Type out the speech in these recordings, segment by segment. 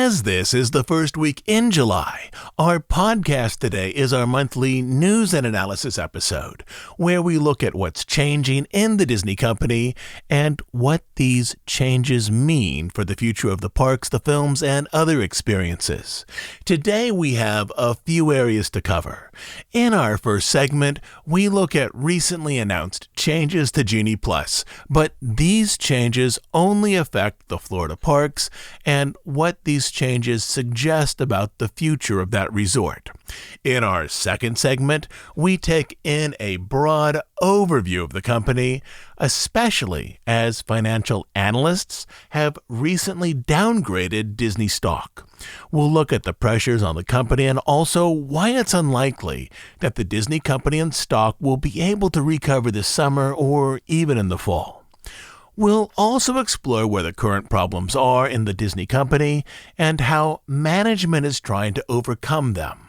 As this is the first week in July, our podcast today is our monthly news and analysis episode, where we look at what's changing in the Disney company and what these changes mean for the future of the parks, the films, and other experiences. Today we have a few areas to cover. In our first segment, we look at recently announced changes to Genie Plus, but these changes only affect the Florida parks and what these changes suggest about the future of that resort. In our second segment, we take in a broad overview of the company, especially as financial analysts have recently downgraded Disney stock. We'll look at the pressures on the company and also why it's unlikely that the Disney company and stock will be able to recover this summer or even in the fall. We'll also explore where the current problems are in the Disney company and how management is trying to overcome them.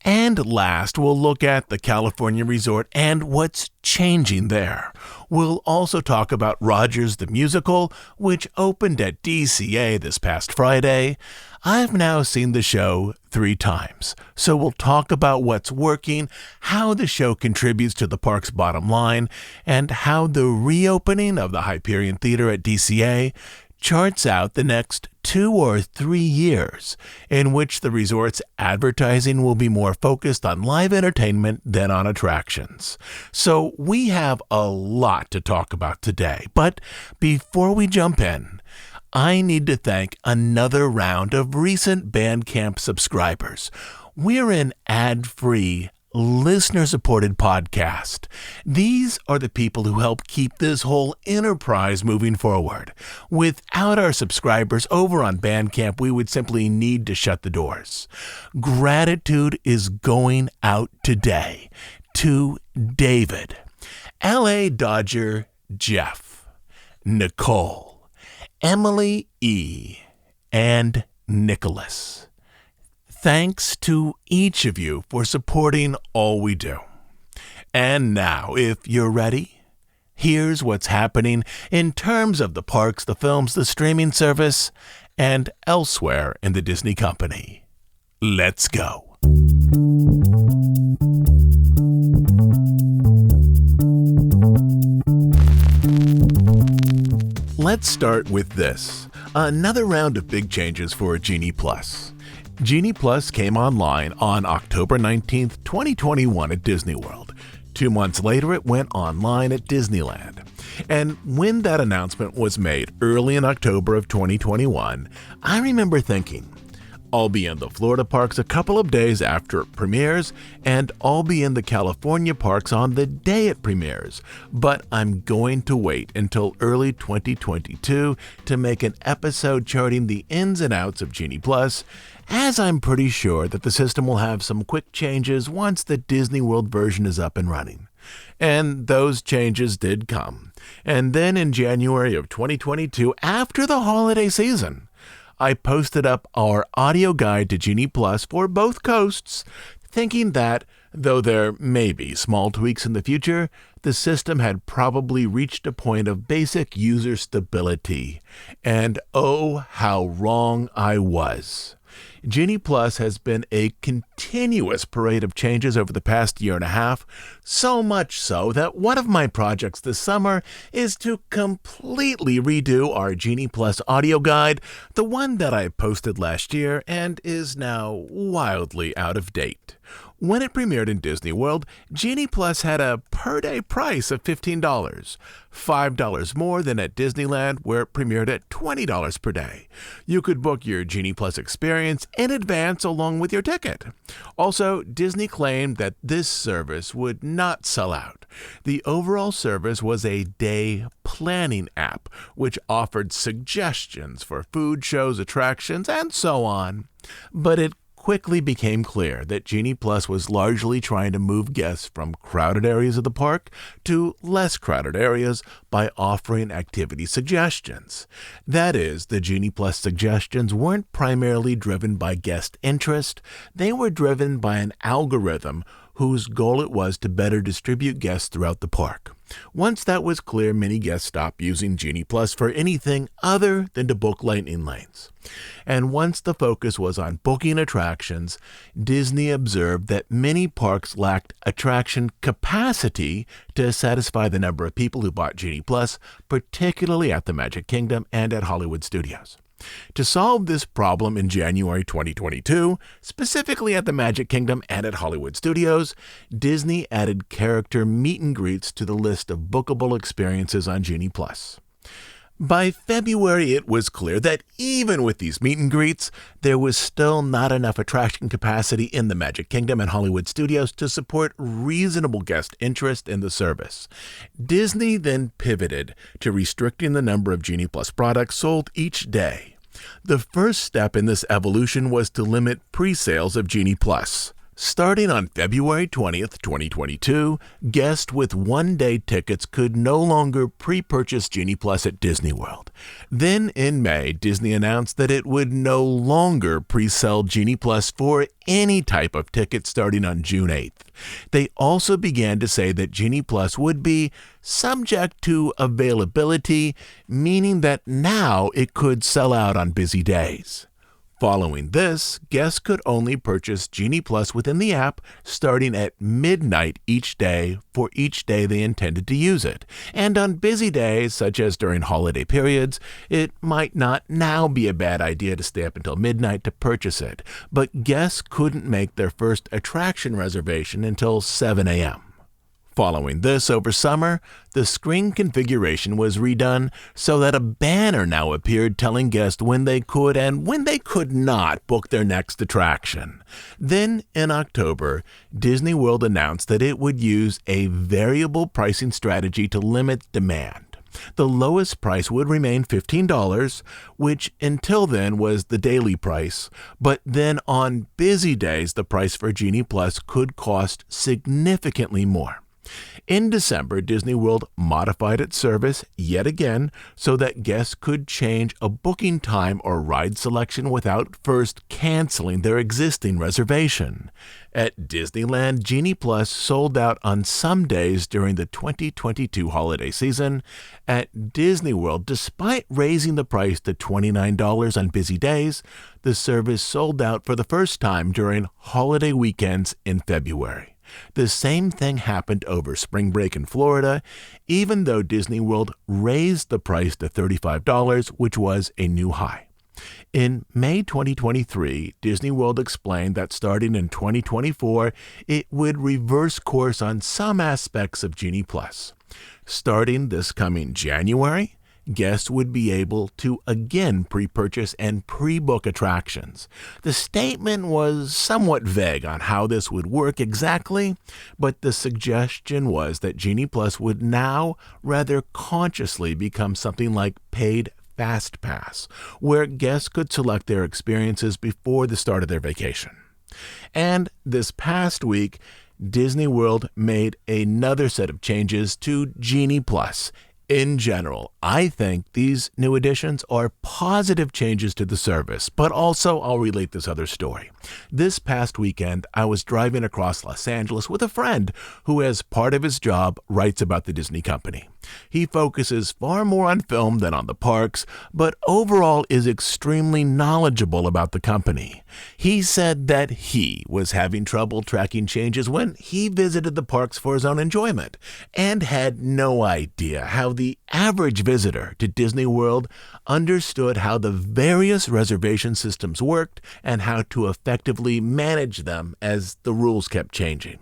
And last, we'll look at the California resort and what's changing there. We'll also talk about Rogers the Musical, which opened at DCA this past Friday. I've now seen the show 3 times, so we'll talk about what's working, how the show contributes to the park's bottom line, and how the reopening of the Hyperion Theater at DCA charts out the next 2 or 3 years in which the resort's advertising will be more focused on live entertainment than on attractions. So we have a lot to talk about today, but before we jump in, I need to thank another round of recent Bandcamp subscribers. We're an ad-free, listener-supported podcast. These are the people who help keep this whole enterprise moving forward. Without our subscribers over on Bandcamp, we would simply need to shut the doors. Gratitude is going out today to David, LA Dodger Jeff, Nicole, Emily E., and Nicholas. Thanks to each of you for supporting all we do. And now, if you're ready, here's what's happening in terms of the parks, the films, the streaming service, and elsewhere in the Disney company. Let's go. Let's start with this. Another round of big changes for Genie Plus. Genie Plus came online on October 19th, 2021 at Disney World. 2 months later, it went online at Disneyland. And when that announcement was made early in October of 2021, I remember thinking, I'll be in the Florida parks a couple of days after it premieres, and I'll be in the California parks on the day it premieres, but I'm going to wait until early 2022 to make an episode charting the ins and outs of Genie Plus, as I'm pretty sure that the system will have some quick changes once the Disney World version is up and running. And those changes did come. And then in January of 2022, after the holiday season, I posted up our audio guide to Genie Plus for both coasts, thinking that, though there may be small tweaks in the future, the system had probably reached a point of basic user stability. And oh, how wrong I was. Genie Plus has been a continuous parade of changes over the past year and a half, so much so that one of my projects this summer is to completely redo our Genie Plus audio guide, the one that I posted last year and is now wildly out of date. When it premiered in Disney World, Genie Plus had a per-day price of $15, $5 more than at Disneyland, where it premiered at $20 per day. You could book your Genie Plus experience in advance along with your ticket. Also, Disney claimed that this service would not sell out. The overall service was a day planning app, which offered suggestions for food, shows, attractions, and so on. But it quickly became clear that Genie Plus was largely trying to move guests from crowded areas of the park to less crowded areas by offering activity suggestions. That is, the Genie Plus suggestions weren't primarily driven by guest interest, they were driven by an algorithm whose goal it was to better distribute guests throughout the park. Once that was clear, many guests stopped using Genie Plus for anything other than to book lightning lanes. And once the focus was on booking attractions, Disney observed that many parks lacked attraction capacity to satisfy the number of people who bought Genie Plus, particularly at the Magic Kingdom and at Hollywood Studios. To solve this problem in January 2022, specifically at the Magic Kingdom and at Hollywood Studios, Disney added character meet and greets to the list of bookable experiences on Genie Plus. By February, it was clear that even with these meet and greets, there was still not enough attraction capacity in the Magic Kingdom and Hollywood Studios to support reasonable guest interest in the service. Disney then pivoted to restricting the number of Genie Plus products sold each day. The first step in this evolution was to limit pre-sales of Genie Plus. Starting on February 20th, 2022, guests with one-day tickets could no longer pre-purchase Genie Plus at Disney World. Then in May, Disney announced that it would no longer pre-sell Genie Plus for any type of ticket starting on June 8th. They also began to say that Genie Plus would be subject to availability, meaning that now it could sell out on busy days. Following this, guests could only purchase Genie Plus within the app starting at midnight each day for each day they intended to use it. And on busy days, such as during holiday periods, it might not now be a bad idea to stay up until midnight to purchase it. But guests couldn't make their first attraction reservation until 7 a.m. Following this, over summer, the screen configuration was redone so that a banner now appeared telling guests when they could and when they could not book their next attraction. Then, in October, Disney World announced that it would use a variable pricing strategy to limit demand. The lowest price would remain $15, which until then was the daily price, but then on busy days, the price for Genie Plus could cost significantly more. In December, Disney World modified its service yet again so that guests could change a booking time or ride selection without first canceling their existing reservation. At Disneyland, Genie Plus sold out on some days during the 2022 holiday season. At Disney World, despite raising the price to $29 on busy days, the service sold out for the first time during holiday weekends in February. The same thing happened over spring break in Florida, even though Disney World raised the price to $35, which was a new high. In May 2023, Disney World explained that starting in 2024, it would reverse course on some aspects of Genie Plus. Starting this coming January, guests would be able to again pre-purchase and pre-book attractions. The statement was somewhat vague on how this would work exactly, but the suggestion was that Genie Plus would now rather consciously become something like paid Fast Pass, where guests could select their experiences before the start of their vacation. And this past week, Disney World made another set of changes to Genie Plus. In general, I think these new additions are positive changes to the service, but also I'll relate this other story. This past weekend, I was driving across Los Angeles with a friend who, as part of his job, writes about the Disney company. He focuses far more on film than on the parks, but overall is extremely knowledgeable about the company. He said that he was having trouble tracking changes when he visited the parks for his own enjoyment, and had no idea how the average visitor to Disney World understood how the various reservation systems worked and how to effectively manage them as the rules kept changing.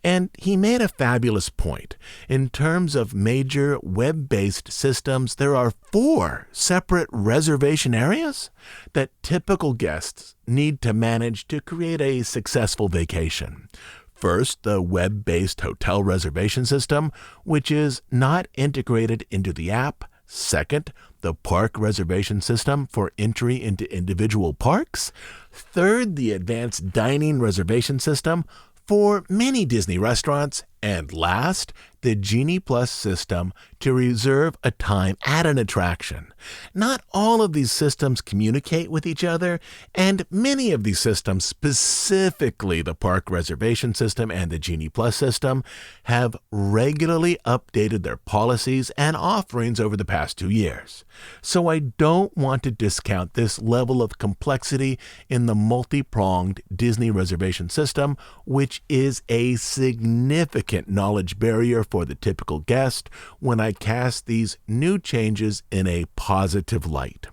And he made a fabulous point. In terms of major web-based systems, there are 4 separate reservation areas that typical guests need to manage to create a successful vacation. First, the web-based hotel reservation system, which is not integrated into the app. Second, the park reservation system for entry into individual parks. Third, the advanced dining reservation system for many Disney restaurants. And last, the Genie Plus system to reserve a time at an attraction. Not all of these systems communicate with each other, and many of these systems, specifically the park reservation system and the Genie Plus system, have regularly updated their policies and offerings over the past 2 years. So I don't want to discount this level of complexity in the multi-pronged Disney reservation system, which is a significant knowledge barrier for the typical guest when I cast these new changes in a positive light.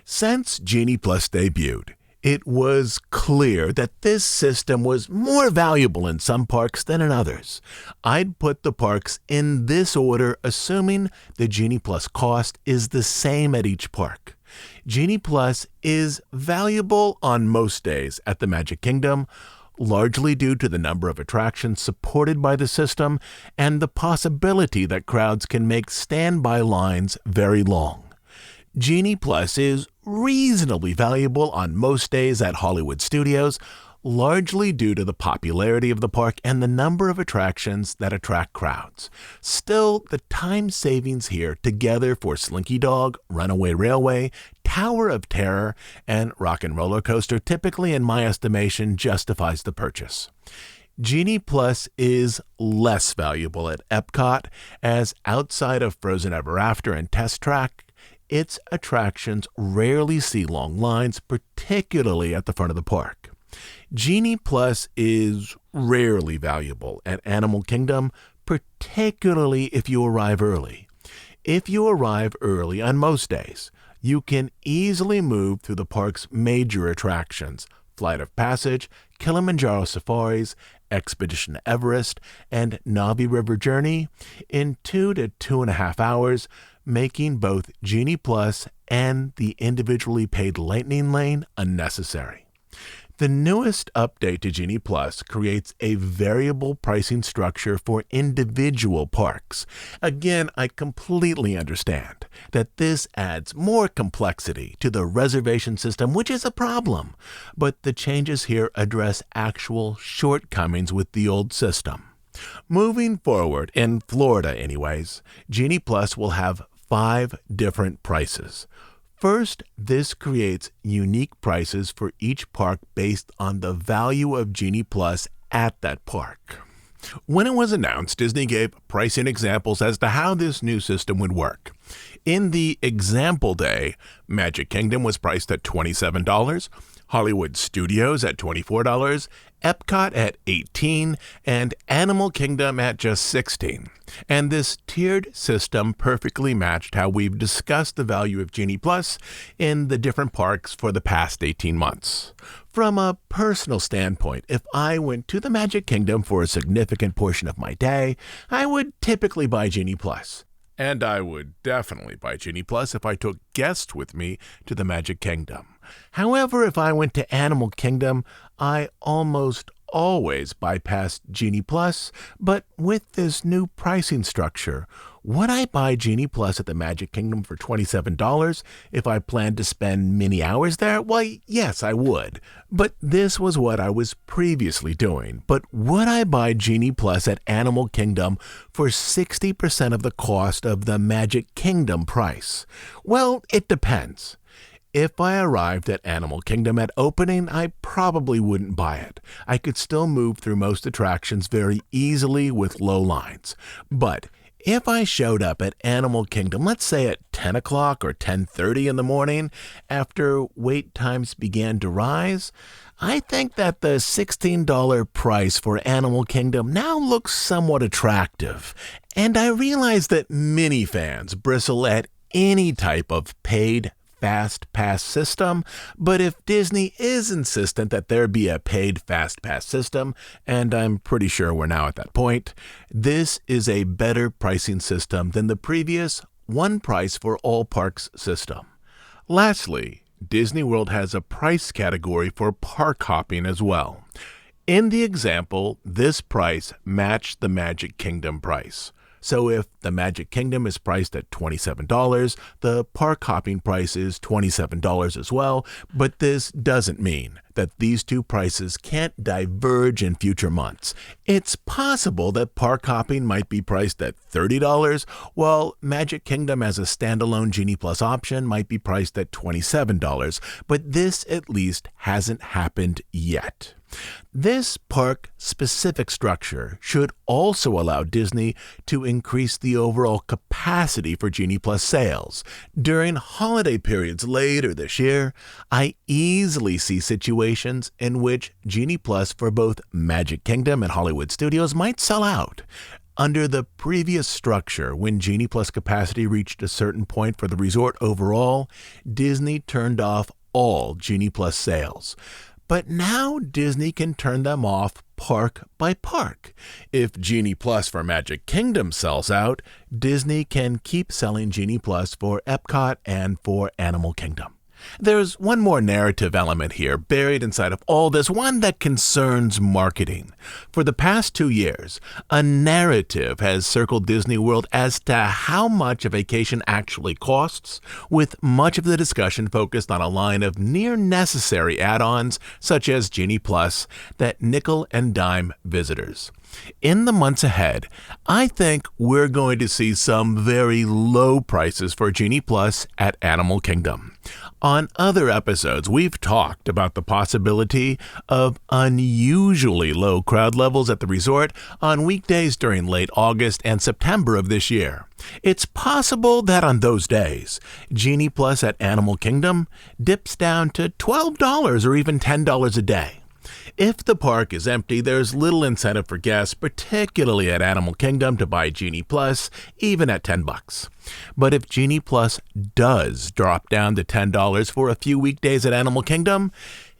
Since Genie Plus debuted, it was clear that this system was more valuable in some parks than in others. I'd put the parks in this order, assuming the Genie Plus cost is the same at each park. Genie Plus is valuable on most days at the Magic Kingdom, largely due to the number of attractions supported by the system and the possibility that crowds can make standby lines very long. Genie Plus is reasonably valuable on most days at Hollywood Studios, largely due to the popularity of the park and the number of attractions that attract crowds. Still, the time savings here together for Slinky Dog, Runaway Railway, Tower of Terror, and Rock and Roller Coaster typically, in my estimation, justifies the purchase. Genie Plus is less valuable at Epcot, as outside of Frozen Ever After and Test Track, its attractions rarely see long lines, particularly at the front of the park. Genie Plus is rarely valuable at Animal Kingdom, particularly if you arrive early. If you arrive early on most days, you can easily move through the park's major attractions, Flight of Passage, Kilimanjaro Safaris, Expedition Everest, and Navi River Journey, in 2 to 2.5 hours, making both Genie Plus and the individually paid Lightning Lane unnecessary. The newest update to Genie Plus creates a variable pricing structure for individual parks. Again, I completely understand that this adds more complexity to the reservation system, which is a problem, but the changes here address actual shortcomings with the old system. Moving forward, in Florida anyways, Genie Plus will have 5 different prices. First, this creates unique prices for each park based on the value of Genie Plus at that park. When it was announced, Disney gave pricing examples as to how this new system would work. In the example day, Magic Kingdom was priced at $27, Hollywood Studios at $24, Epcot at $18, and Animal Kingdom at just $16. And this tiered system perfectly matched how we've discussed the value of Genie Plus in the different parks for the past 18 months. From a personal standpoint, if I went to the Magic Kingdom for a significant portion of my day, I would typically buy Genie Plus. And I would definitely buy Genie Plus if I took guests with me to the Magic Kingdom. However, if I went to Animal Kingdom, I almost always bypassed Genie Plus, but with this new pricing structure, would I buy Genie Plus at the Magic Kingdom for $27 if I planned to spend many hours there? Why, yes, I would. But this was what I was previously doing. But would I buy Genie Plus at Animal Kingdom for 60% of the cost of the Magic Kingdom price? Well, it depends. If I arrived at Animal Kingdom at opening, I probably wouldn't buy it. I could still move through most attractions very easily with low lines. But if I showed up at Animal Kingdom, let's say at 10 o'clock or 10:30 in the morning, after wait times began to rise, I think that the $16 price for Animal Kingdom now looks somewhat attractive. And I realize that many fans bristle at any type of paid Fast Pass system, but if Disney is insistent that there be a paid Fast Pass system, and I'm pretty sure we're now at that point, this is a better pricing system than the previous one price for all parks system. Lastly, Disney World has a price category for park hopping as well. In the example, this price matched the Magic Kingdom price. So if the Magic Kingdom is priced at $27, the park hopping price is $27 as well, but this doesn't mean that these two prices can't diverge in future months. It's possible that park hopping might be priced at $30, while Magic Kingdom as a standalone Genie Plus option might be priced at $27, but this at least hasn't happened yet. This park-specific structure should also allow Disney to increase the overall capacity for Genie Plus sales. During holiday periods later this year, I easily see situations in which Genie Plus for both Magic Kingdom and Hollywood Studios might sell out. Under the previous structure, when Genie Plus capacity reached a certain point for the resort overall, Disney turned off all Genie Plus sales. But now Disney can turn them off park by park. If Genie Plus for Magic Kingdom sells out, Disney can keep selling Genie Plus for Epcot and for Animal Kingdom. There's one more narrative element here buried inside of all this, one that concerns marketing. For the past 2 years, a narrative has circled Disney World as to how much a vacation actually costs, with much of the discussion focused on a line of near-necessary add-ons, such as Genie Plus, that nickel and dime visitors. In the months ahead, I think we're going to see some very low prices for Genie Plus at Animal Kingdom. On other episodes, we've talked about the possibility of unusually low crowd levels at the resort on weekdays during late August and September of this year. It's possible that on those days, Genie Plus at Animal Kingdom dips down to $12 or even $10 a day. If the park is empty, there's little incentive for guests, particularly at Animal Kingdom, to buy Genie Plus, even at $10. But if Genie Plus does drop down to $10 for a few weekdays at Animal Kingdom,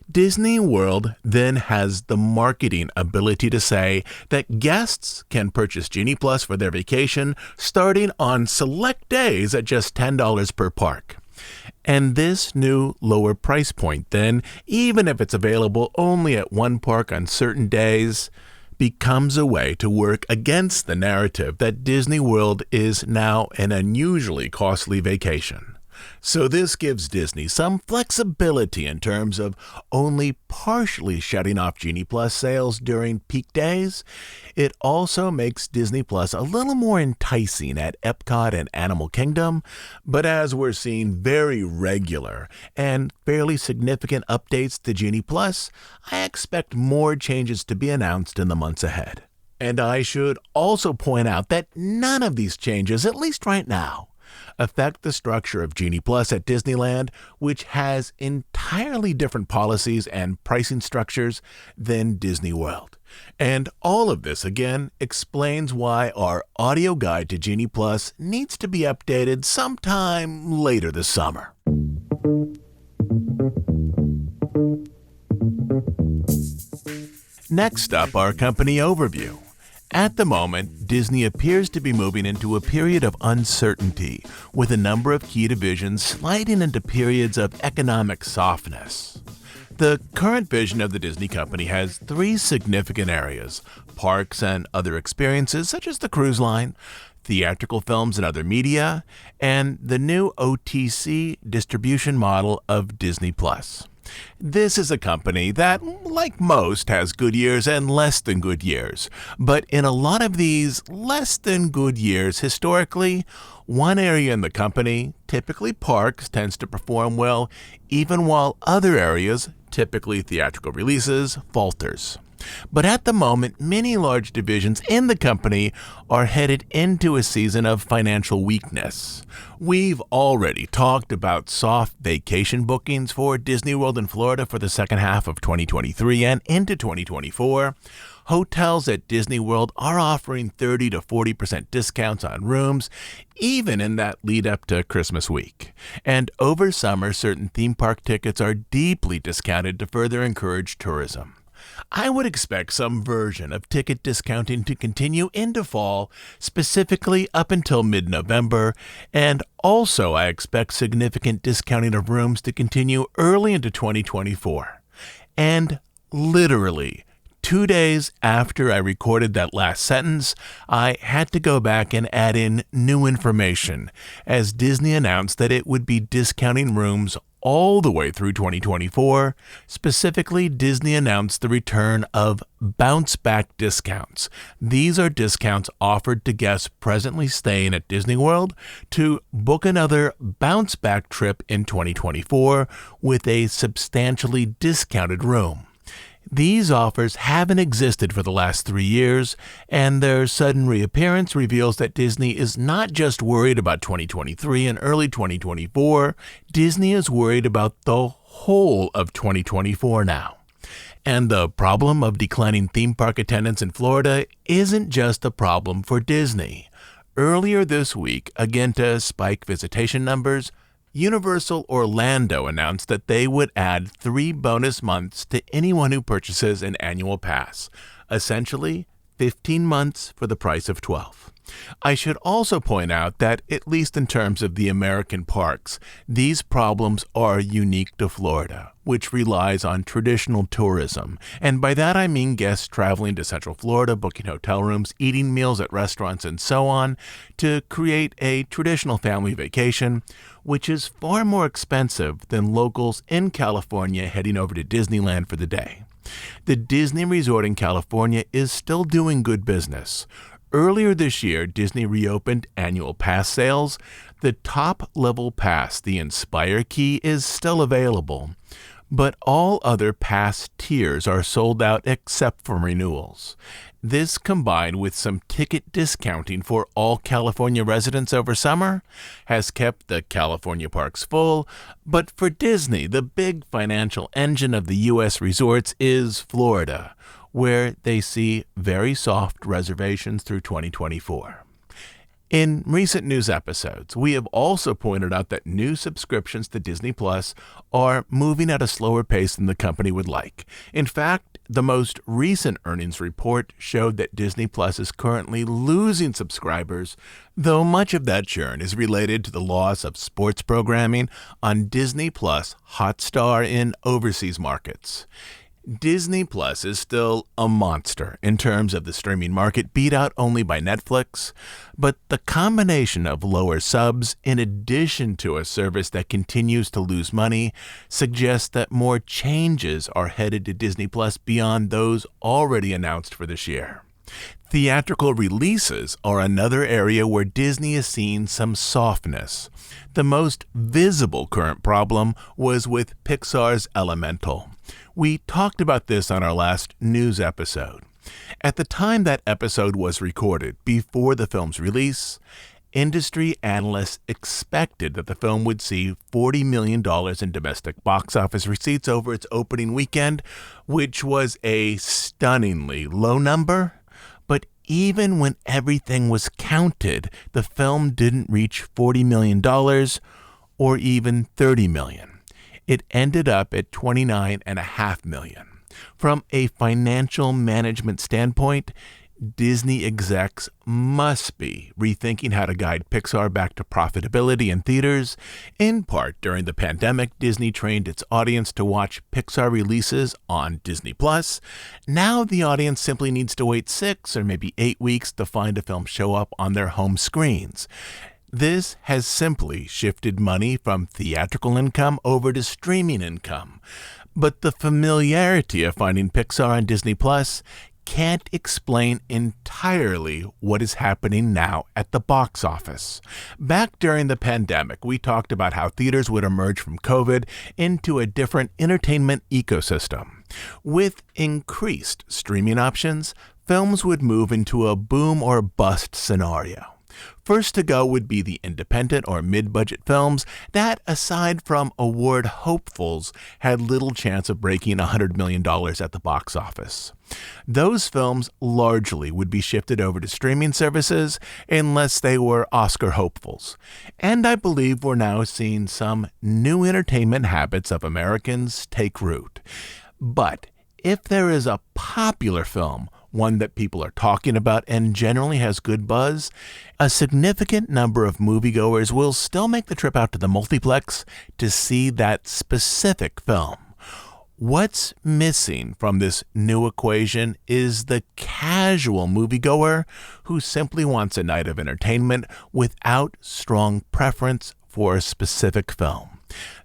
Disney World then has the marketing ability to say that guests can purchase Genie Plus for their vacation starting on select days at just $10 per park. And this new lower price point then, even if it's available only at one park on certain days, becomes a way to work against the narrative that Disney World is now an unusually costly vacation. So this gives Disney some flexibility in terms of only partially shutting off Genie Plus sales during peak days. It also makes Disney Plus a little more enticing at Epcot and Animal Kingdom, but as we're seeing very regular and fairly significant updates to Genie Plus, I expect more changes to be announced in the months ahead. And I should also point out that none of these changes, at least right now, affect the structure of Genie Plus at Disneyland, which has entirely different policies and pricing structures than Disney World. And all of this, again, explains why our audio guide to Genie Plus needs to be updated sometime later this summer. Next up, our company overview. At the moment, Disney appears to be moving into a period of uncertainty, with a number of key divisions sliding into periods of economic softness. The current vision of the Disney company has 3 significant areas: parks and other experiences such as the cruise line, theatrical films and other media, and the new OTC distribution model of Disney Plus. This is a company that, like most, has good years and less than good years. But in a lot of these less than good years, historically, one area in the company, typically parks, tends to perform well, even while other areas, typically theatrical releases, falters. But at the moment, many large divisions in the company are headed into a season of financial weakness. We've already talked about soft vacation bookings for Disney World in Florida for the second half of 2023 and into 2024. Hotels at Disney World are offering 30 to 40% discounts on rooms, even in that lead up to Christmas week. And over summer, certain theme park tickets are deeply discounted to further encourage tourism. I would expect some version of ticket discounting to continue into fall, specifically up until mid-November, and also I expect significant discounting of rooms to continue early into 2024. And literally, 2 days after I recorded that last sentence, I had to go back and add in new information, as Disney announced that it would be discounting rooms all the way through 2024. Specifically, Disney announced the return of bounce-back discounts. These are discounts offered to guests presently staying at Disney World to book another bounce-back trip in 2024 with a substantially discounted room. These offers haven't existed for the last 3 years, and their sudden reappearance reveals that Disney is not just worried about 2023 and early 2024, Disney is worried about the whole of 2024 now. And the problem of declining theme park attendance in Florida isn't just a problem for Disney. Earlier this week, again to spike visitation numbers, Universal Orlando announced that they would add 3 bonus months to anyone who purchases an annual pass, essentially 15 months for the price of 12. I should also point out that, at least in terms of the American parks, these problems are unique to Florida, which relies on traditional tourism. And by that I mean guests traveling to Central Florida, booking hotel rooms, eating meals at restaurants, and so on, to create a traditional family vacation, which is far more expensive than locals in California heading over to Disneyland for the day. The Disney Resort in California is still doing good business. Earlier this year, Disney reopened annual pass sales. The top-level pass, the Inspire Key, is still available, but all other pass tiers are sold out except for renewals. This, combined with some ticket discounting for all California residents over summer, has kept the California parks full. But for Disney, the big financial engine of the U.S. resorts is Florida, where they see very soft reservations through 2024. In recent news episodes, we have also pointed out that new subscriptions to Disney Plus are moving at a slower pace than the company would like. In fact, the most recent earnings report showed that Disney Plus is currently losing subscribers, though much of that churn is related to the loss of sports programming on Disney Plus Hotstar in overseas markets. Disney Plus is still a monster in terms of the streaming market, beat out only by Netflix, but the combination of lower subs in addition to a service that continues to lose money suggests that more changes are headed to Disney Plus beyond those already announced for this year. Theatrical releases are another area where Disney is seeing some softness. The most visible current problem was with Pixar's Elemental. We talked about this on our last news episode. At the time that episode was recorded, before the film's release, industry analysts expected that the film would see $40 million in domestic box office receipts over its opening weekend, which was a stunningly low number. But even when everything was counted, the film didn't reach $40 million or even $30 million. It ended up at $29.5 million. From a financial management standpoint, Disney execs must be rethinking how to guide Pixar back to profitability in theaters. In part, during the pandemic, Disney trained its audience to watch Pixar releases on Disney+. Now the audience simply needs to wait 6 or maybe 8 weeks to find a film show up on their home screens. This has simply shifted money from theatrical income over to streaming income. But the familiarity of finding Pixar on Disney Plus can't explain entirely what is happening now at the box office. Back during the pandemic, we talked about how theaters would emerge from COVID into a different entertainment ecosystem. With increased streaming options, films would move into a boom or bust scenario. First to go would be the independent or mid-budget films that, aside from award hopefuls, had little chance of breaking $100 million at the box office. Those films largely would be shifted over to streaming services unless they were Oscar hopefuls. And I believe we're now seeing some new entertainment habits of Americans take root. But if there is a popular film, one that people are talking about and generally has good buzz, a significant number of moviegoers will still make the trip out to the multiplex to see that specific film. What's missing from this new equation is the casual moviegoer who simply wants a night of entertainment without strong preference for a specific film.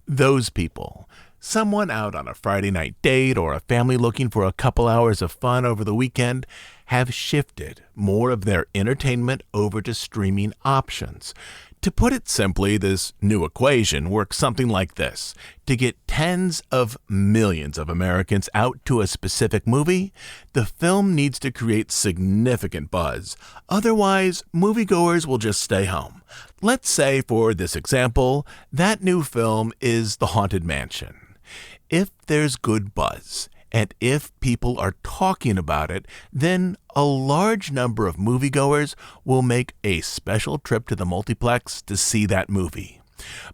Those people, someone out on a Friday night date or a family looking for a couple hours of fun over the weekend, have shifted more of their entertainment over to streaming options. To put it simply, this new equation works something like this. To get tens of millions of Americans out to a specific movie, the film needs to create significant buzz. Otherwise, moviegoers will just stay home. Let's say, for this example, that new film is The Haunted Mansion. If there's good buzz, and if people are talking about it, then a large number of moviegoers will make a special trip to the multiplex to see that movie.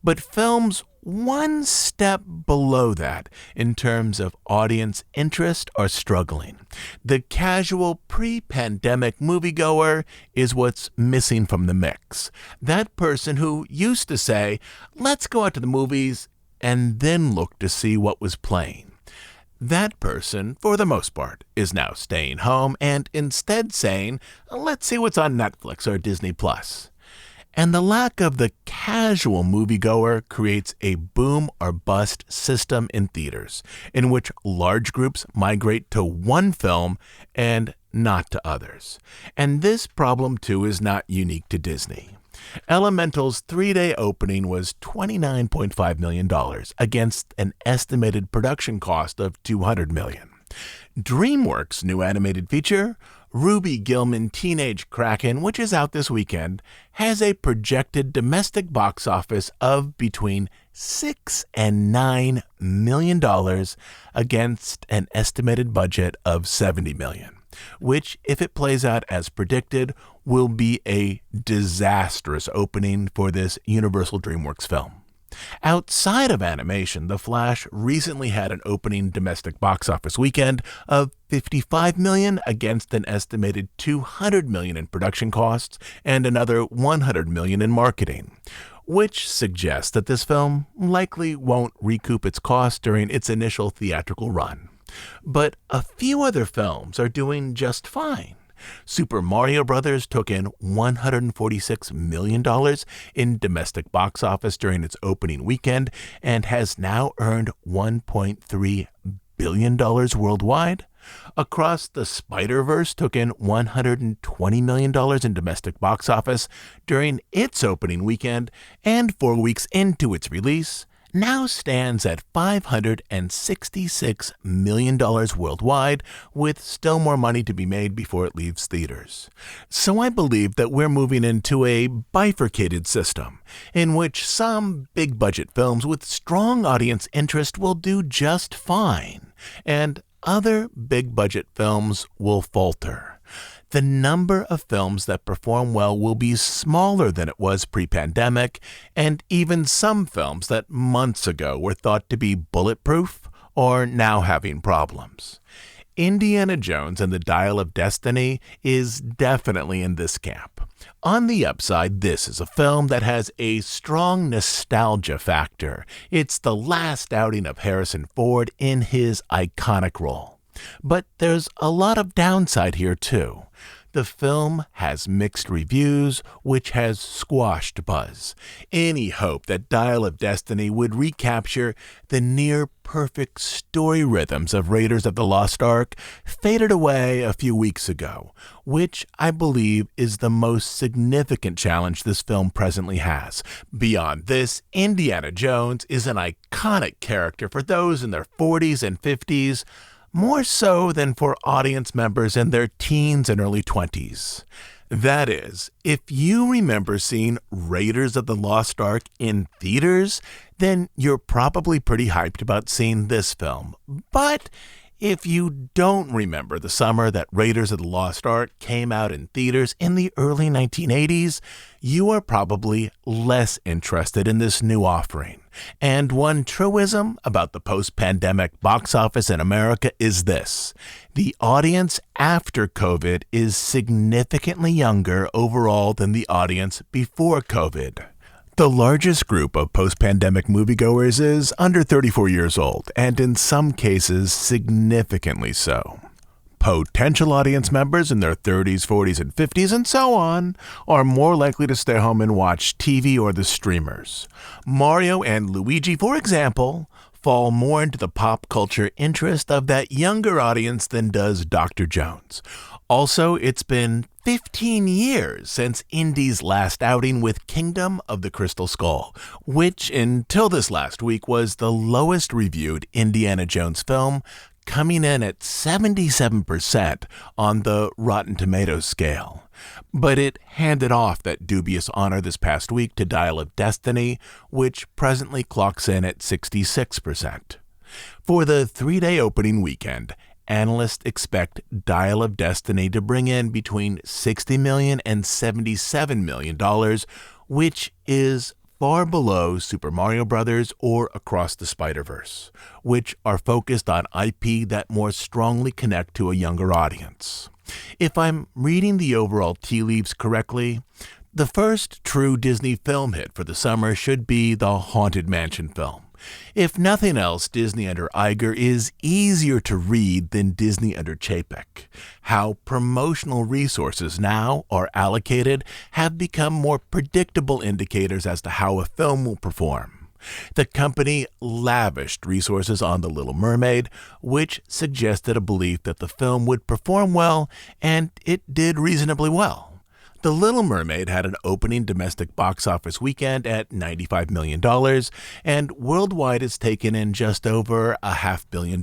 But films one step below that in terms of audience interest are struggling. The casual pre-pandemic moviegoer is what's missing from the mix. That person who used to say, "Let's go out to the movies," and then look to see what was playing. That person, for the most part, is now staying home and instead saying, "Let's see what's on Netflix or Disney+." And the lack of the casual moviegoer creates a boom or bust system in theaters, in which large groups migrate to one film and not to others. And this problem, too, is not unique to Disney. Elemental's 3-day opening was $29.5 million against an estimated production cost of $200 million. DreamWorks' new animated feature, Ruby Gillman Teenage Kraken, which is out this weekend, has a projected domestic box office of between $6 and $9 million against an estimated budget of $70 million. Which, if it plays out as predicted, will be a disastrous opening for this Universal DreamWorks film. Outside of animation, The Flash recently had an opening domestic box office weekend of $55 million against an estimated $200 million in production costs and another $100 million in marketing, which suggests that this film likely won't recoup its costs during its initial theatrical run. But a few other films are doing just fine. Super Mario Bros. Took in $146 million in domestic box office during its opening weekend and has now earned $1.3 billion worldwide. Across the Spider-Verse took in $120 million in domestic box office during its opening weekend, and 4 weeks into its release, now stands at $566 million worldwide, with still more money to be made before it leaves theaters. So I believe that we're moving into a bifurcated system, in which some big-budget films with strong audience interest will do just fine, and other big-budget films will falter. The number of films that perform well will be smaller than it was pre-pandemic, and even some films that months ago were thought to be bulletproof are now having problems. Indiana Jones and the Dial of Destiny is definitely in this camp. On the upside, this is a film that has a strong nostalgia factor. It's the last outing of Harrison Ford in his iconic role. But there's a lot of downside here, too. The film has mixed reviews, which has squashed buzz. Any hope that Dial of Destiny would recapture the near-perfect story rhythms of Raiders of the Lost Ark faded away a few weeks ago, which I believe is the most significant challenge this film presently has. Beyond this, Indiana Jones is an iconic character for those in their 40s and 50s, more so than for audience members in their teens and early 20s. That is, if you remember seeing Raiders of the Lost Ark in theaters, then you're probably pretty hyped about seeing this film. But if you don't remember the summer that Raiders of the Lost Ark came out in theaters in the early 1980s, you are probably less interested in this new offering. And one truism about the post-pandemic box office in America is this: the audience after COVID is significantly younger overall than the audience before COVID. The largest group of post-pandemic moviegoers is under 34 years old, and in some cases, significantly so. Potential audience members in their 30s, 40s, and 50s, and so on, are more likely to stay home and watch TV or the streamers. Mario and Luigi, for example, fall more into the pop culture interest of that younger audience than does Dr. Jones. Also, it's been 15 years since Indy's last outing with Kingdom of the Crystal Skull, which until this last week was the lowest reviewed Indiana Jones film, coming in at 77% on the Rotten Tomatoes scale. But it handed off that dubious honor this past week to Dial of Destiny, which presently clocks in at 66%. For the three-day opening weekend, analysts expect Dial of Destiny to bring in between $60 million and $77 million, which is far below Super Mario Bros. Or Across the Spider-Verse, which are focused on IP that more strongly connect to a younger audience. If I'm reading the overall tea leaves correctly, the first true Disney film hit for the summer should be the Haunted Mansion film. If nothing else, Disney under Iger is easier to read than Disney under Chapek. How promotional resources now are allocated have become more predictable indicators as to how a film will perform. The company lavished resources on The Little Mermaid, which suggested a belief that the film would perform well, and it did reasonably well. The Little Mermaid had an opening domestic box office weekend at $95 million, and worldwide it's taken in just over $500 million.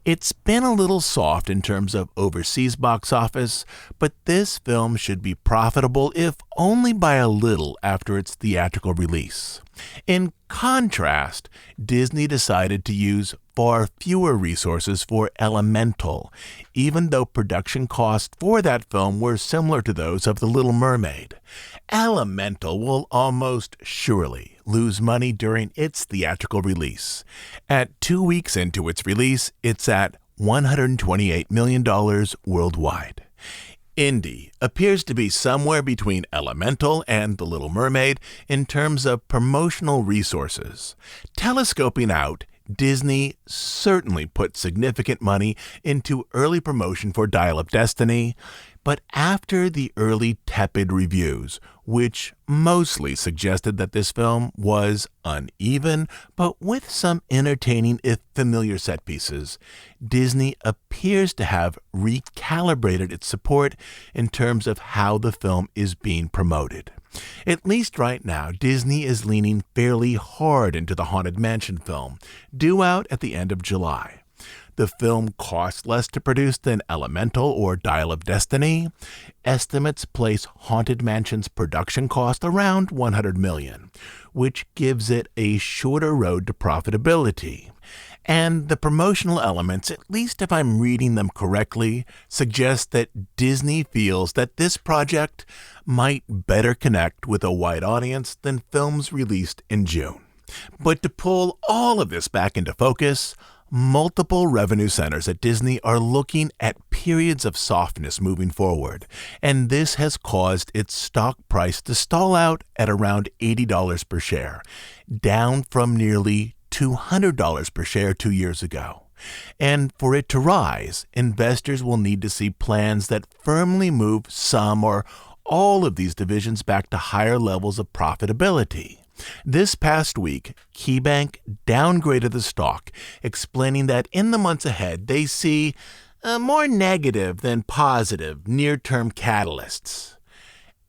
It's been a little soft in terms of overseas box office, but this film should be profitable, if only by a little, after its theatrical release. In contrast, Disney decided to use far fewer resources for Elemental, even though production costs for that film were similar to those of The Little Mermaid. Elemental will almost surely lose money during its theatrical release. At 2 weeks into its release, it's at $128 million worldwide. Indy appears to be somewhere between Elemental and The Little Mermaid in terms of promotional resources. Telescoping out, Disney certainly put significant money into early promotion for Dial of Destiny, but after the early tepid reviews, which mostly suggested that this film was uneven, but with some entertaining if familiar set pieces, Disney appears to have recalibrated its support in terms of how the film is being promoted. At least right now, Disney is leaning fairly hard into the Haunted Mansion film, due out at the end of July. The film costs less to produce than Elemental or Dial of Destiny. Estimates place Haunted Mansion's production cost around $100 million, which gives it a shorter road to profitability. And the promotional elements, at least if I'm reading them correctly, suggest that Disney feels that this project might better connect with a wide audience than films released in June. But to pull all of this back into focus, multiple revenue centers at Disney are looking at periods of softness moving forward, and this has caused its stock price to stall out at around $80 per share, down from nearly $200 per share 2 years ago. And for it to rise, investors will need to see plans that firmly move some or all of these divisions back to higher levels of profitability. This past week, KeyBank downgraded the stock, explaining that in the months ahead they see more negative than positive near-term catalysts.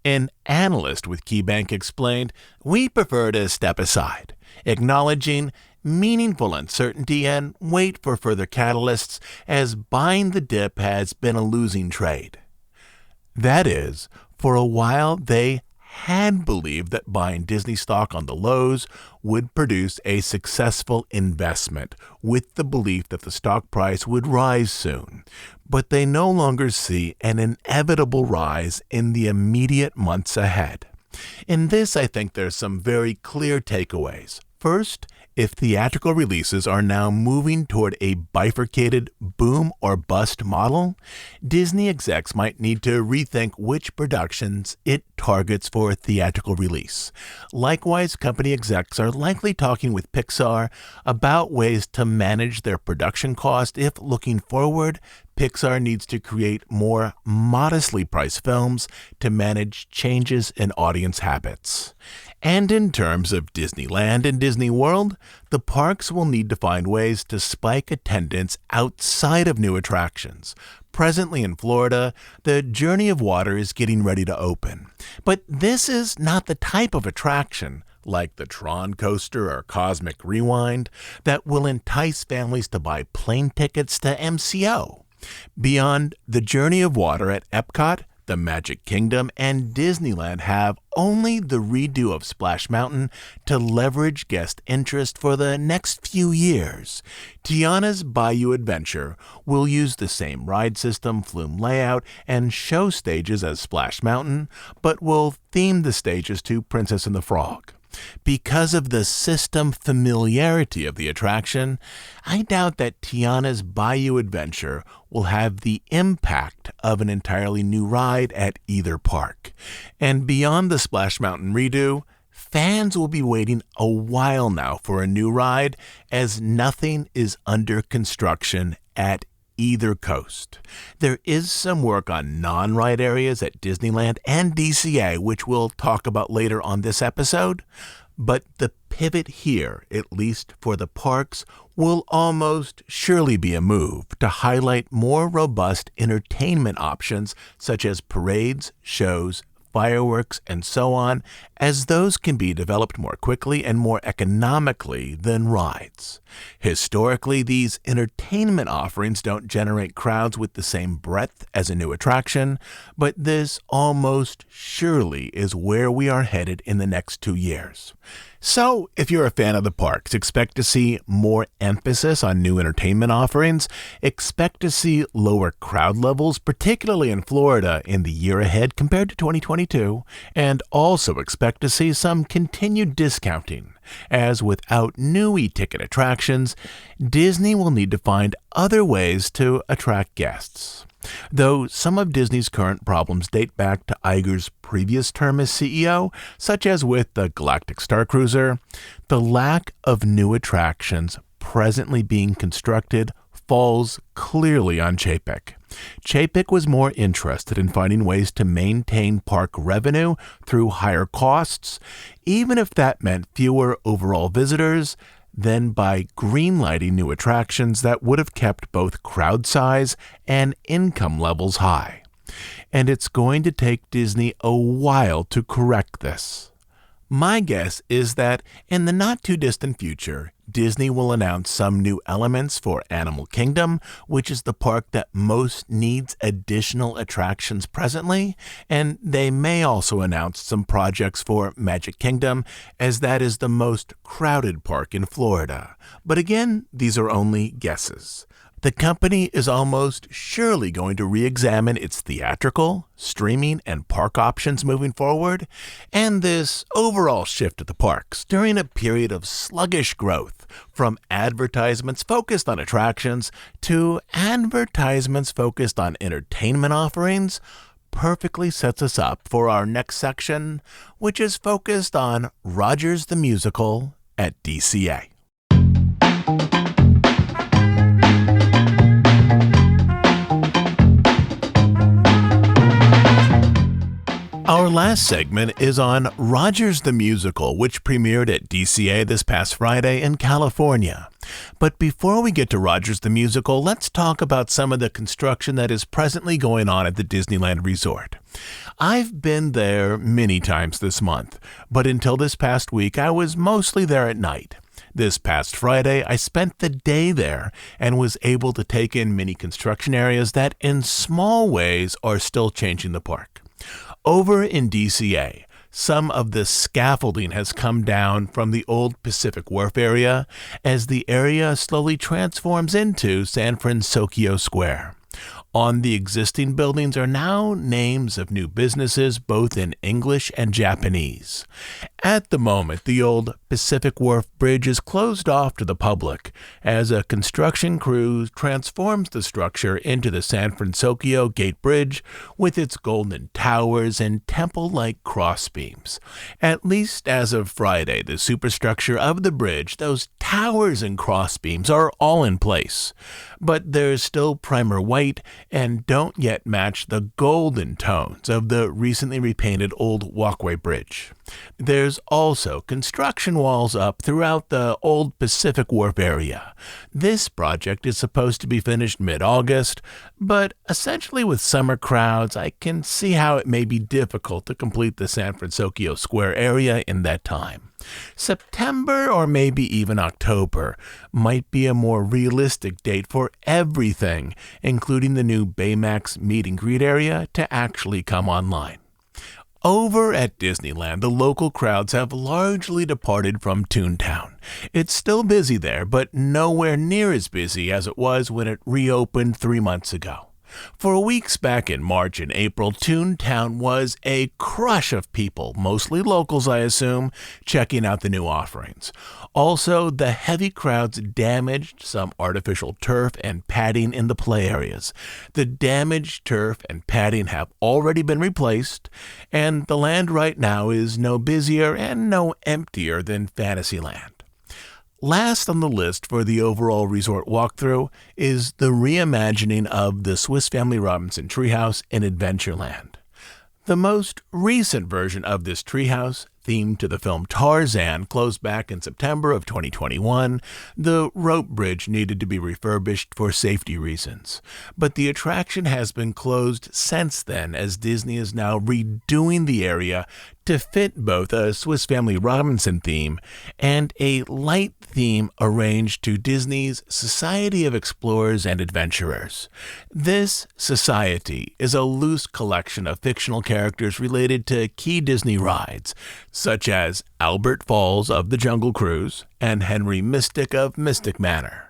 An analyst with KeyBank explained, "We prefer to step aside, acknowledging meaningful uncertainty and wait for further catalysts, as buying the dip has been a losing trade." That is, for a while they had believed that buying Disney stock on the lows would produce a successful investment, with the belief that the stock price would rise soon. But they no longer see an inevitable rise in the immediate months ahead. In this, I think there's some very clear takeaways. First, if theatrical releases are now moving toward a bifurcated boom or bust model, Disney execs might need to rethink which productions it targets for theatrical release. Likewise, company execs are likely talking with Pixar about ways to manage their production cost if, looking forward, Pixar needs to create more modestly priced films to manage changes in audience habits. And in terms of Disneyland and Disney World, the parks will need to find ways to spike attendance outside of new attractions. Presently in Florida, the Journey of Water is getting ready to open. But this is not the type of attraction, like the Tron Coaster or Cosmic Rewind, that will entice families to buy plane tickets to MCO. Beyond the Journey of Water at Epcot, the Magic Kingdom, and Disneyland have only the redo of Splash Mountain to leverage guest interest for the next few years. Tiana's Bayou Adventure will use the same ride system, flume layout, and show stages as Splash Mountain, but will theme the stages to Princess and the Frog. Because of the system familiarity of the attraction, I doubt that Tiana's Bayou Adventure will have the impact of an entirely new ride at either park. And beyond the Splash Mountain redo, fans will be waiting a while now for a new ride, as nothing is under construction at either coast. There is some work on non-ride areas at Disneyland and DCA, which we'll talk about later on this episode, but the pivot here, at least for the parks, will almost surely be a move to highlight more robust entertainment options such as parades, shows, fireworks, and so on, as those can be developed more quickly and more economically than rides. Historically, these entertainment offerings don't generate crowds with the same breadth as a new attraction, but this almost surely is where we are headed in the next 2 years. So, if you're a fan of the parks, expect to see more emphasis on new entertainment offerings, expect to see lower crowd levels, particularly in Florida, in the year ahead compared to 2022, and also expect to see some continued discounting, as without new e-ticket attractions, Disney will need to find other ways to attract guests. Though some of Disney's current problems date back to Iger's previous term as CEO, such as with the Galactic Star Cruiser, the lack of new attractions presently being constructed falls clearly on Chapek. Chapek was more interested in finding ways to maintain park revenue through higher costs, even if that meant fewer overall visitors, than by greenlighting new attractions that would have kept both crowd size and income levels high. And it's going to take Disney a while to correct this. My guess is that in the not-too-distant future, Disney will announce some new elements for Animal Kingdom, which is the park that most needs additional attractions presently, and they may also announce some projects for Magic Kingdom, as that is the most crowded park in Florida. But again, these are only guesses. The company is almost surely going to re-examine its theatrical, streaming, and park options moving forward, and this overall shift at the parks during a period of sluggish growth from advertisements focused on attractions to advertisements focused on entertainment offerings perfectly sets us up for our next section, which is focused on Rogers the Musical at DCA. Our last segment is on Rogers the Musical, which premiered at DCA this past Friday in California. But before we get to Rogers the Musical, let's talk about some of the construction that is presently going on at the Disneyland Resort. I've been there many times this month, but until this past week, I was mostly there at night. This past Friday, I spent the day there and was able to take in many construction areas that in small ways are still changing the park. Over in DCA, some of the scaffolding has come down from the old Pacific Wharf area as the area slowly transforms into San Francisco Square. On the existing buildings are now names of new businesses both in English and Japanese. At the moment, the old Pacific Wharf Bridge is closed off to the public as a construction crew transforms the structure into the San Francisco Gate Bridge with its golden towers and temple-like crossbeams. At least as of Friday, the superstructure of the bridge, those towers and crossbeams, are all in place. But there's still primer white and don't yet match the golden tones of the recently repainted old walkway bridge. There's also construction walls up throughout the old Pacific Wharf area. This project is supposed to be finished mid-August, but essentially with summer crowds, I can see how it may be difficult to complete the San Francisco Square area in that time. September or maybe even October might be a more realistic date for everything, including the new Baymax meet and greet area, to actually come online. Over at Disneyland, the local crowds have largely departed from Toontown. It's still busy there, but nowhere near as busy as it was when it reopened 3 months ago. For weeks back in March and April, Toontown was a crush of people, mostly locals I assume, checking out the new offerings. Also, the heavy crowds damaged some artificial turf and padding in the play areas. The damaged turf and padding have already been replaced, and the land right now is no busier and no emptier than Fantasyland. Last on the list for the overall resort walkthrough is the reimagining of the Swiss Family Robinson Treehouse in Adventureland. The most recent version of this treehouse, themed to the film Tarzan, closed back in September of 2021. The rope bridge needed to be refurbished for safety reasons, but the attraction has been closed since then as Disney is now redoing the area to fit both a Swiss Family Robinson theme and a light theme arranged to Disney's Society of Explorers and Adventurers. This society is a loose collection of fictional characters related to key Disney rides, such as Albert Falls of the Jungle Cruise and Henry Mystic of Mystic Manor.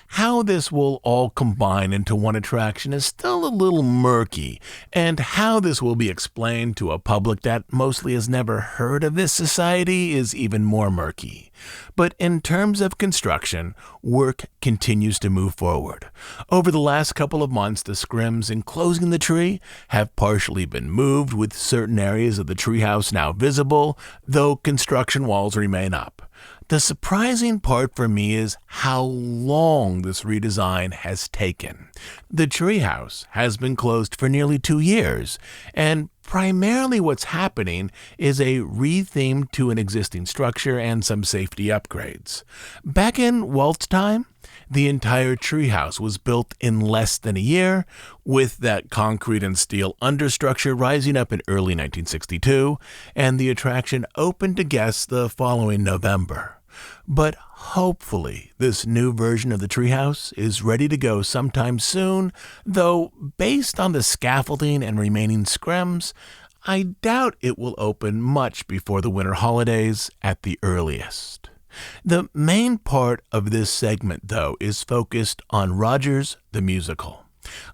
How this will all combine into one attraction is still a little murky, and how this will be explained to a public that mostly has never heard of this society is even more murky. But in terms of construction, work continues to move forward. Over the last couple of months, the scrims enclosing the tree have partially been moved, with certain areas of the treehouse now visible, though construction walls remain up. The surprising part for me is how long this redesign has taken. The treehouse has been closed for nearly 2 years, and primarily what's happening is a re-theme to an existing structure and some safety upgrades. Back in Walt's time, the entire treehouse was built in less than a year, with that concrete and steel understructure rising up in early 1962, and the attraction opened to guests the following November. But hopefully this new version of the treehouse is ready to go sometime soon, though based on the scaffolding and remaining scrims, I doubt it will open much before the winter holidays at the earliest. The main part of this segment, though, is focused on Rogers the Musical.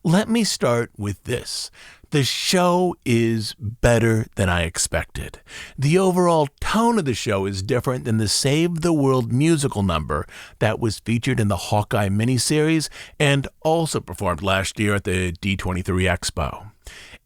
Let me start with this. The show is better than I expected. The overall tone of the show is different than the Save the World musical number that was featured in the Hawkeye miniseries and also performed last year at the D23 Expo.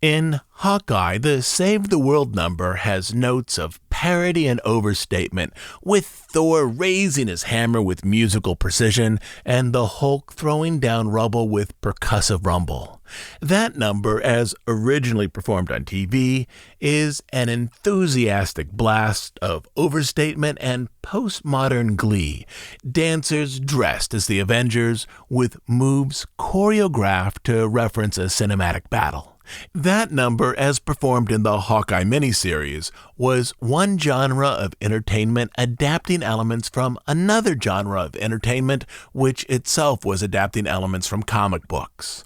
In Hawkeye, the Save the World number has notes of parody and overstatement, with Thor raising his hammer with musical precision and the Hulk throwing down rubble with percussive rumble. That number, as originally performed on TV, is an enthusiastic blast of overstatement and postmodern glee, dancers dressed as the Avengers with moves choreographed to reference a cinematic battle. That number, as performed in the Hawkeye miniseries, was one genre of entertainment adapting elements from another genre of entertainment, which itself was adapting elements from comic books.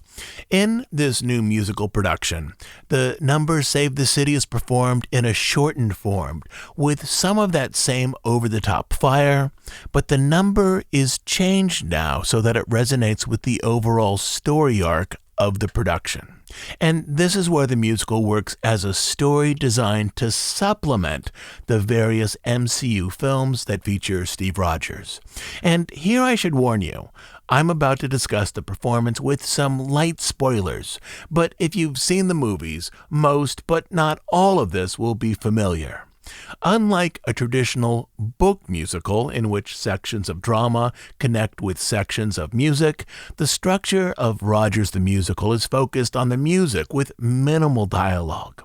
In this new musical production, the number Save the City is performed in a shortened form, with some of that same over-the-top fire, but the number is changed now so that it resonates with the overall story arc of the production. And this is where the musical works as a story designed to supplement the various MCU films that feature Steve Rogers. And here I should warn you, I'm about to discuss the performance with some light spoilers, but if you've seen the movies, most but not all of this will be familiar. Unlike a traditional book musical in which sections of drama connect with sections of music, the structure of Rogers the Musical is focused on the music with minimal dialogue.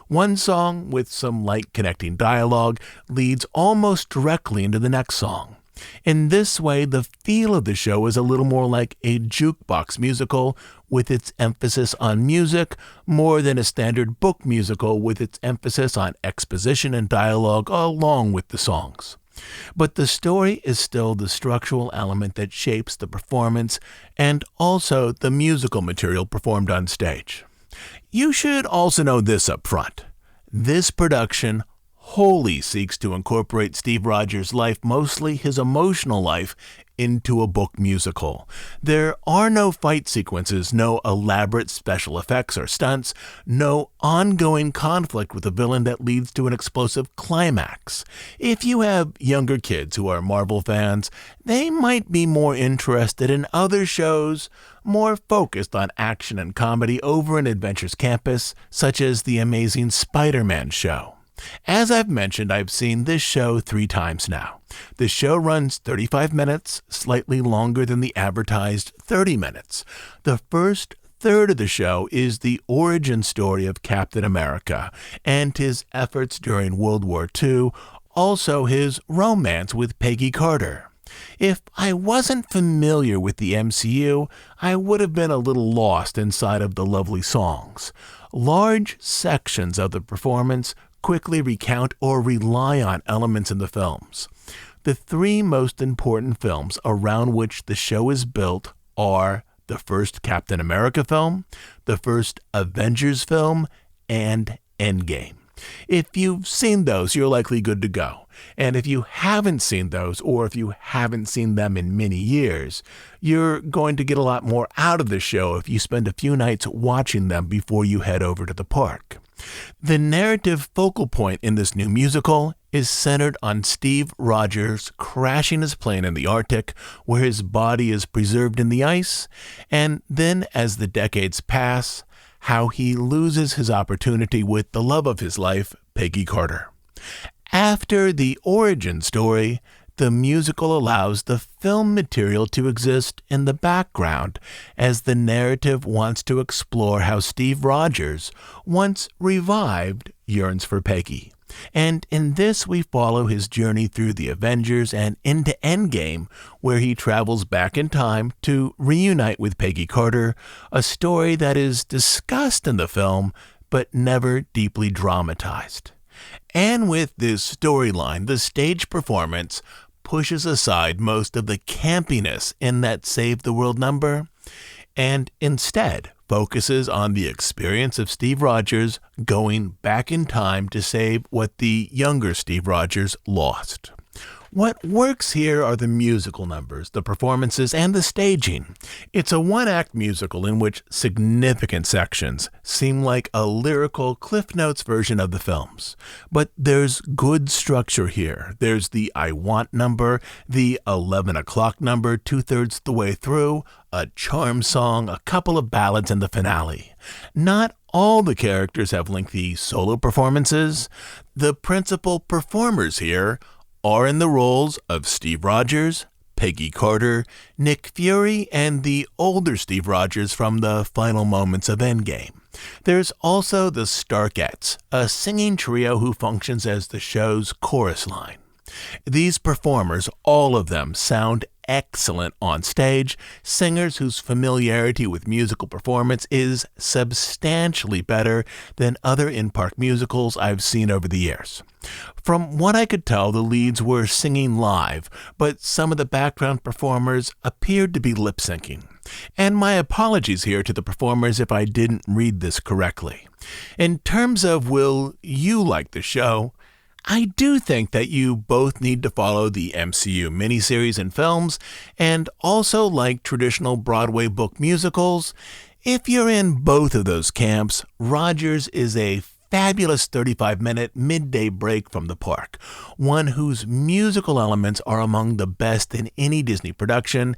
One song with some light connecting dialogue leads almost directly into the next song. In this way, the feel of the show is a little more like a jukebox musical with its emphasis on music more than a standard book musical with its emphasis on exposition and dialogue along with the songs. But the story is still the structural element that shapes the performance and also the musical material performed on stage. You should also know this up front. This production wholly seeks to incorporate Steve Rogers' life, mostly his emotional life, into a book musical. There are no fight sequences, no elaborate special effects or stunts, no ongoing conflict with a villain that leads to an explosive climax. If you have younger kids who are Marvel fans, they might be more interested in other shows more focused on action and comedy over an Adventures Campus, such as the Amazing Spider-Man show. As I've mentioned, I've seen this show 3 times now. The show runs 35 minutes, slightly longer than the advertised 30 minutes. The first third of the show is the origin story of Captain America and his efforts during World War II, also his romance with Peggy Carter. If I wasn't familiar with the MCU, I would have been a little lost inside of the lovely songs. Large sections of the performance quickly recount or rely on elements in the films. The 3 most important films around which the show is built are the first Captain America film, the first Avengers film, and Endgame. If you've seen those, you're likely good to go. And if you haven't seen those, or if you haven't seen them in many years, you're going to get a lot more out of the show if you spend a few nights watching them before you head over to the park. The narrative focal point in this new musical is centered on Steve Rogers crashing his plane in the Arctic, where his body is preserved in the ice, and then as the decades pass, how he loses his opportunity with the love of his life, Peggy Carter. After the origin story, the musical allows the film material to exist in the background as the narrative wants to explore how Steve Rogers, once revived, yearns for Peggy. And in this we follow his journey through the Avengers and into Endgame, where he travels back in time to reunite with Peggy Carter, a story that is discussed in the film but never deeply dramatized. And with this storyline, the stage performance pushes aside most of the campiness in that Save the World number and instead focuses on the experience of Steve Rogers going back in time to save what the younger Steve Rogers lost. What works here are the musical numbers, the performances, and the staging. It's a one-act musical in which significant sections seem like a lyrical Cliff Notes version of the films. But there's good structure here. There's the I Want number, the 11 o'clock number 2/3 the way through, a charm song, a couple of ballads, and the finale. Not all the characters have lengthy solo performances. The principal performers here are in the roles of Steve Rogers, Peggy Carter, Nick Fury, and the older Steve Rogers from the final moments of Endgame. There's also the Starkettes, a singing trio who functions as the show's chorus line. These performers, all of them, sound excellent on stage, singers whose familiarity with musical performance is substantially better than other in-park musicals I've seen over the years. From what I could tell, the leads were singing live, but some of the background performers appeared to be lip-syncing. And my apologies here to the performers if I didn't read this correctly. In terms of will you like the show, I do think that you both need to follow the MCU miniseries and films and also like traditional Broadway book musicals. If you're in both of those camps, Rogers is a fabulous 35-minute midday break from the park, one whose musical elements are among the best in any Disney production,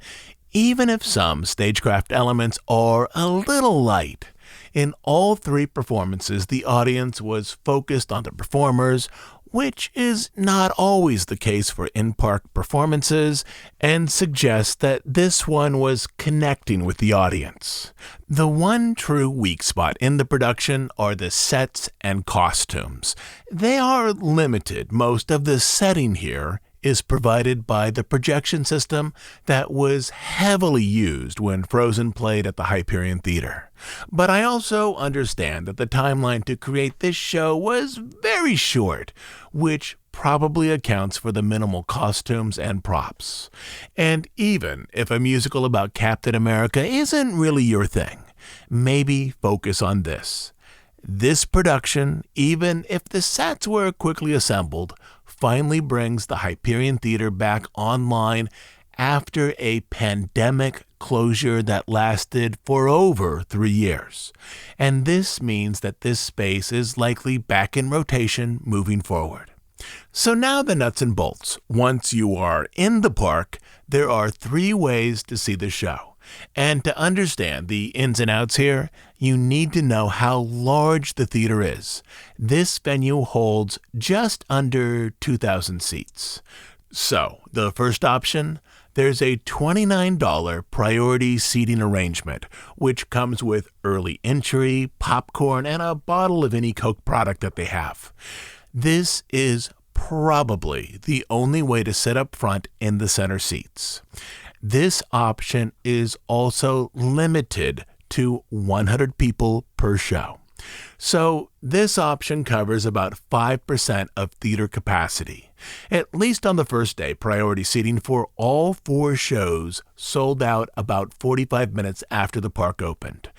even if some stagecraft elements are a little light. In all three performances, the audience was focused on the performers, which is not always the case for in-park performances, and suggests that this one was connecting with the audience. The one true weak spot in the production are the sets and costumes. They are limited. Most of the setting here is provided by the projection system that was heavily used when Frozen played at the Hyperion Theater. But I also understand that the timeline to create this show was very short, which probably accounts for the minimal costumes and props. And even if a musical about Captain America isn't really your thing, maybe focus on this. This production, even if the sets were quickly assembled, finally brings the Hyperion Theater back online after a pandemic closure that lasted for over 3 years. And this means that this space is likely back in rotation moving forward. So now the nuts and bolts. Once you are in the park, there are 3 ways to see the show. And to understand the ins and outs here, you need to know how large the theater is. This venue holds just under 2,000 seats. So, the first option, there's a $29 priority seating arrangement, which comes with early entry, popcorn, and a bottle of any Coke product that they have. This is probably the only way to sit up front in the center seats. This option is also limited to 100 people per show. So this option covers about 5% of theater capacity. At least on the first day, priority seating for all 4 shows sold out about 45 minutes after the park opened.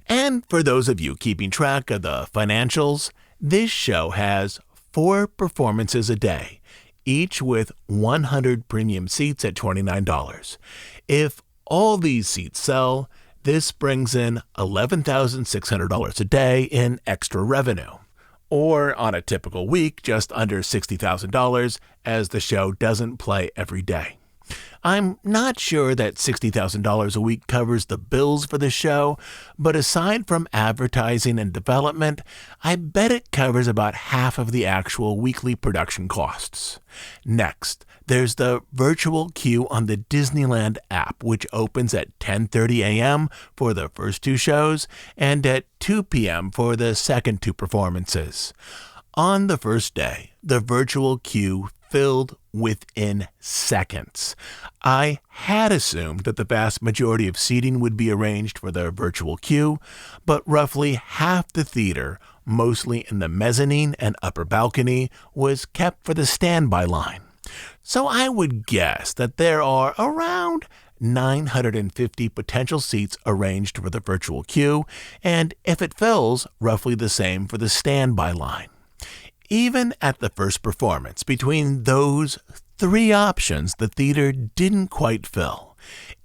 And for those of you keeping track of the financials, this show has 4 performances a day, each with 100 premium seats at $29. If all these seats sell, this brings in $11,600 a day in extra revenue, or on a typical week, just under $60,000, as the show doesn't play every day. I'm not sure that $60,000 a week covers the bills for the show, but aside from advertising and development, I bet it covers about half of the actual weekly production costs. Next, there's the virtual queue on the Disneyland app, which opens at 10:30 a.m. for the first 2 shows and at 2 p.m. for the second 2 performances. On the first day, the virtual queue filled within seconds. I had assumed that the vast majority of seating would be arranged for the virtual queue, but roughly half the theater, mostly in the mezzanine and upper balcony, was kept for the standby line. So I would guess that there are around 950 potential seats arranged for the virtual queue, and if it fills, roughly the same for the standby line. Even at the first performance, between those 3 options, the theater didn't quite fill.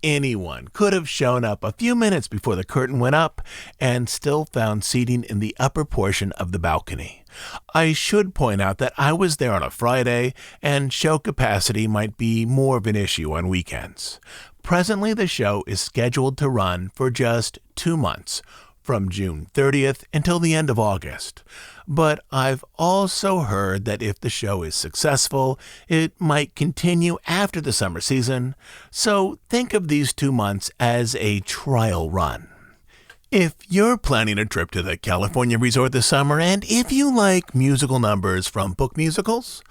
Anyone could have shown up a few minutes before the curtain went up and still found seating in the upper portion of the balcony. I should point out that I was there on a Friday, and show capacity might be more of an issue on weekends. Presently, the show is scheduled to run for just 2 months, from June 30th until the end of August. But I've also heard that if the show is successful, it might continue after the summer season, so think of these 2 months as a trial run. If you're planning a trip to the California resort this summer, and if you like musical numbers from book musicals,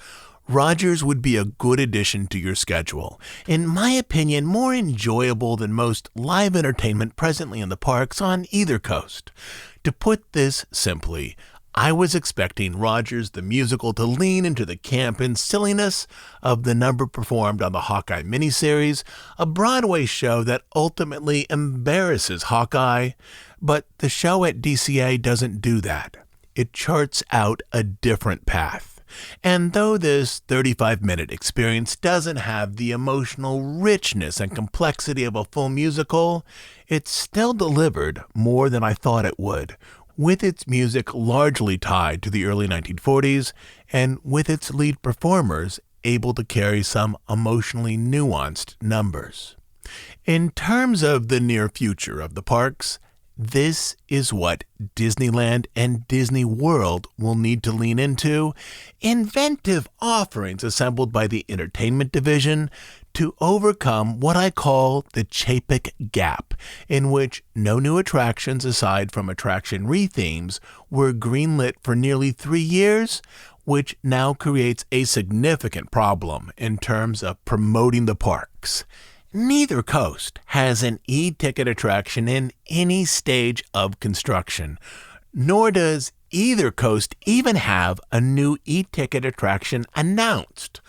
Rogers would be a good addition to your schedule. In my opinion, more enjoyable than most live entertainment presently in the parks on either coast. To put this simply, I was expecting Rogers the musical to lean into the camp and silliness of the number performed on the Hawkeye miniseries, a Broadway show that ultimately embarrasses Hawkeye, but the show at DCA doesn't do that. It charts out a different path. And though this 35-minute experience doesn't have the emotional richness and complexity of a full musical, it still delivered more than I thought it would, with its music largely tied to the early 1940s and with its lead performers able to carry some emotionally nuanced numbers. In terms of the near future of the parks, this is what Disneyland and Disney World will need to lean into: inventive offerings assembled by the entertainment division to overcome what I call the Chapek gap, in which no new attractions aside from attraction rethemes were greenlit for nearly 3 years, which now creates a significant problem in terms of promoting the parks. Neither coast has an e-ticket attraction in any stage of construction, nor does either coast even have a new e-ticket attraction announced.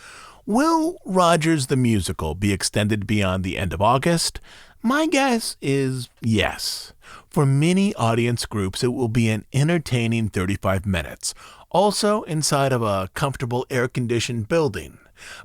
Will Rogers the Musical be extended beyond the end of August? My guess is yes. For many audience groups, it will be an entertaining 35 minutes, also inside of a comfortable air-conditioned building.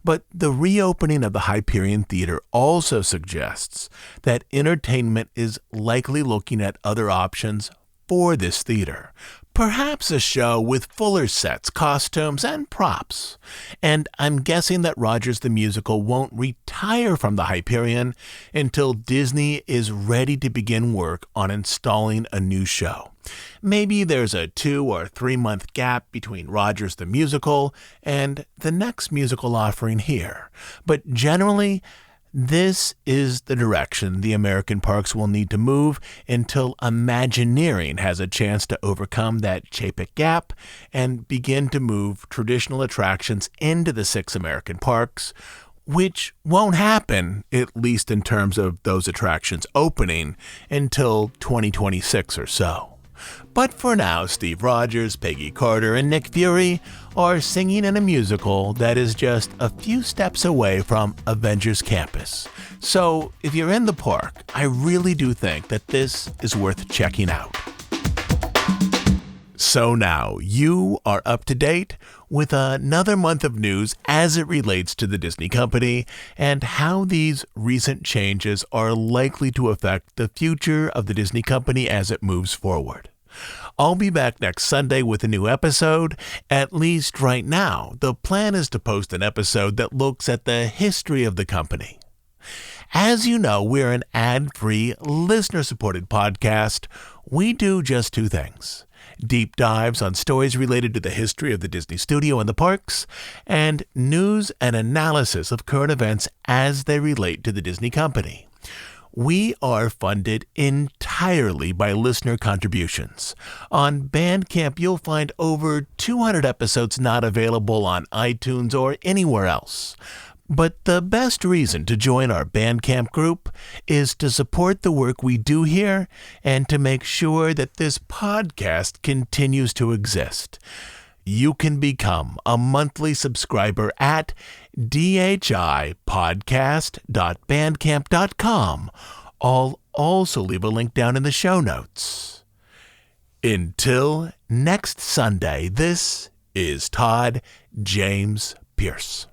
But the reopening of the Hyperion Theater also suggests that entertainment is likely looking at other options for this theater. Perhaps a show with fuller sets, costumes, and props. And I'm guessing that Rogers the Musical won't retire from the Hyperion until Disney is ready to begin work on installing a new show. Maybe there's a 2 or 3 month gap between Rogers the Musical and the next musical offering here. But generally, this is the direction the American parks will need to move until Imagineering has a chance to overcome that Chapek gap and begin to move traditional attractions into the 6 American parks, which won't happen, at least in terms of those attractions opening, until 2026 or so. But for now, Steve Rogers, Peggy Carter, and Nick Fury are singing in a musical that is just a few steps away from Avengers Campus. So if you're in the park, I really do think that this is worth checking out. So now you are up to date with another month of news as it relates to the Disney company and how these recent changes are likely to affect the future of the Disney company as it moves forward. I'll be back next Sunday with a new episode. At least right now, the plan is to post an episode that looks at the history of the company. As you know, we're an ad-free, listener-supported podcast. We do just 2 things: deep dives on stories related to the history of the Disney studio and the parks, and news and analysis of current events as they relate to the Disney company. We are funded entirely by listener contributions. On Bandcamp, you'll find over 200 episodes not available on iTunes or anywhere else. But the best reason to join our Bandcamp group is to support the work we do here and to make sure that this podcast continues to exist. You can become a monthly subscriber at dhipodcast.bandcamp.com. I'll also leave a link down in the show notes. Until next Sunday, this is Todd James Pierce.